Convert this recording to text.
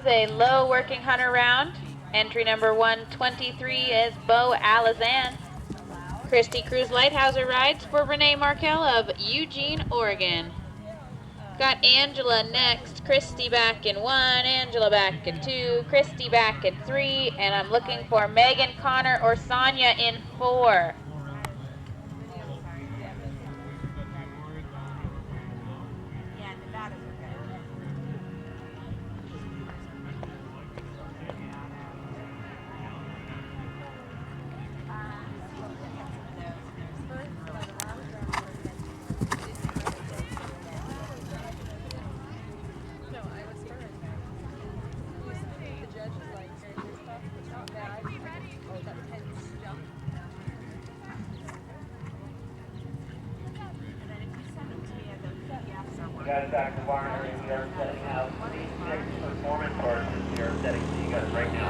This is a low working hunter round. Entry number 123 is Bo Alizan. Christy Cruz Lighthouser rides for Renee Markel of Eugene, Oregon. Got Angela next, Christy back in 1, Angela back in 2, Christy back in 3, and I'm looking for Megan, Connor, or Sonia in 4. Guys, Dr. Warner, we are setting out 6 performance horses. We are setting to you guys right now.